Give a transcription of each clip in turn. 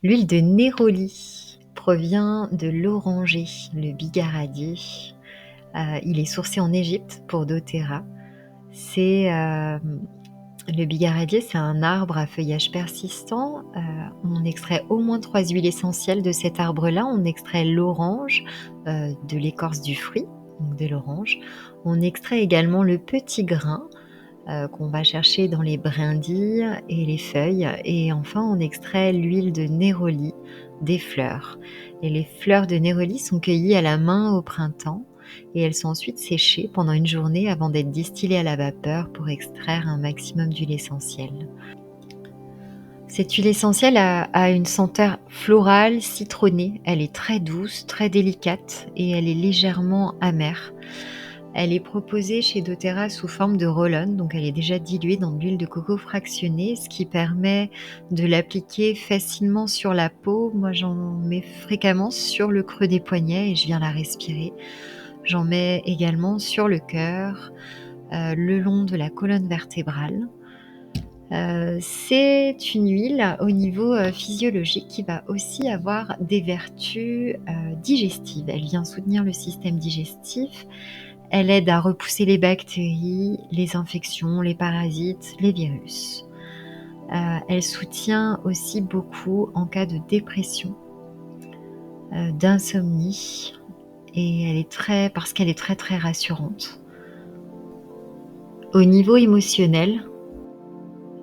L'huile de néroli provient de l'oranger, le bigaradier. Il est sourcé en Égypte pour doTERRA. C'est, le bigaradier, c'est un arbre à feuillage persistant. On extrait au moins 3 huiles essentielles de cet arbre-là. On extrait l'orange, de l'écorce du fruit, donc de l'orange. On extrait également le petit grain, qu'on va chercher dans les brindilles et les feuilles, et enfin on extrait l'huile de néroli des fleurs. Et les fleurs de néroli sont cueillies à la main au printemps et elles sont ensuite séchées pendant une journée avant d'être distillées à la vapeur pour extraire un maximum d'huile essentielle. Cette huile essentielle a une senteur florale, citronnée. Elle est très douce, très délicate et elle est légèrement amère. Elle est proposée chez doTERRA sous forme de roll-on, donc elle est déjà diluée dans de l'huile de coco fractionnée, ce qui permet de l'appliquer facilement sur la peau. Moi, j'en mets fréquemment sur le creux des poignets et je viens la respirer. J'en mets également sur le cœur, le long de la colonne vertébrale. C'est une huile au niveau physiologique qui va aussi avoir des vertus digestives. Elle vient soutenir le système digestif. Elle aide à repousser les bactéries, les infections, les parasites, les virus. Elle soutient aussi beaucoup en cas de dépression, d'insomnie, et parce qu'elle est très très rassurante. Au niveau émotionnel,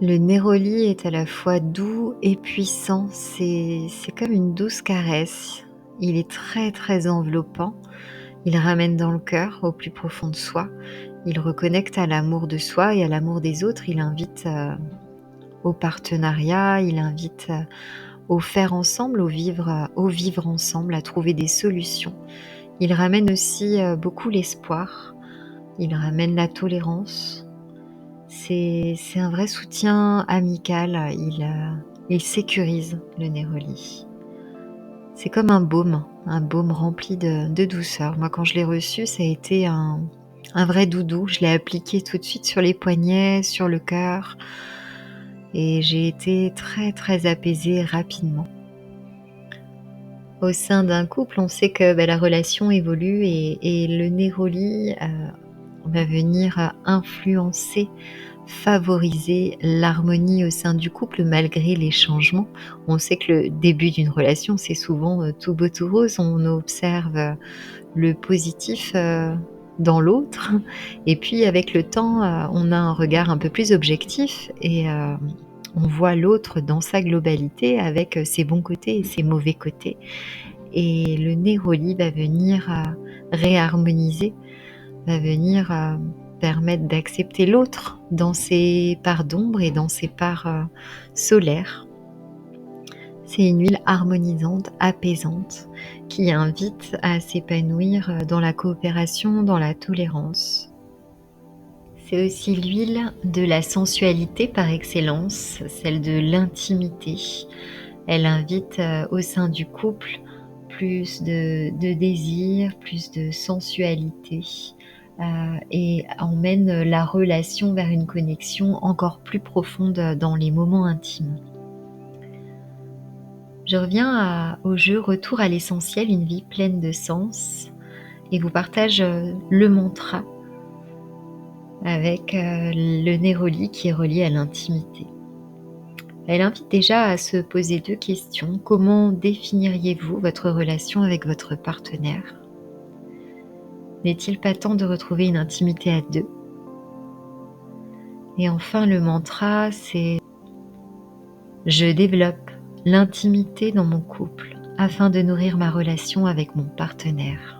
le néroli est à la fois doux et puissant. C'est comme une douce caresse. Il est très très enveloppant. Il ramène dans le cœur, au plus profond de soi. Il reconnecte à l'amour de soi et à l'amour des autres. Il invite au partenariat, il invite au faire ensemble, au vivre ensemble, à trouver des solutions. Il ramène aussi beaucoup l'espoir. Il ramène la tolérance. C'est un vrai soutien amical. Il sécurise le néroli. C'est comme un baume rempli de douceur. Moi, quand je l'ai reçu, ça a été un vrai doudou. Je l'ai appliqué tout de suite sur les poignets, sur le cœur, et j'ai été très très apaisée rapidement. Au sein d'un couple, on sait que la relation évolue et le néroli va venir influencer, favoriser l'harmonie au sein du couple malgré les changements. On sait que le début d'une relation, c'est souvent tout beau tout rose. On observe le positif dans l'autre, et puis avec le temps, on a un regard un peu plus objectif et on voit l'autre dans sa globalité avec ses bons côtés et ses mauvais côtés. Et le néroli va venir réharmoniser, va venir permettre d'accepter l'autre dans ses parts d'ombre et dans ses parts solaires. C'est une huile harmonisante, apaisante, qui invite à s'épanouir dans la coopération, dans la tolérance. C'est aussi l'huile de la sensualité par excellence, celle de l'intimité. Elle invite au sein du couple plus de désir, plus de sensualité, et emmène la relation vers une connexion encore plus profonde dans les moments intimes. Je reviens au jeu Retour à l'essentiel, une vie pleine de sens, et vous partage le mantra avec le néroli qui est relié à l'intimité. Elle invite déjà à se poser 2 questions. Comment définiriez-vous votre relation avec votre partenaire ? N'est-il pas temps de retrouver une intimité à 2 ? Et enfin, le mantra, c'est: je développe l'intimité dans mon couple afin de nourrir ma relation avec mon partenaire.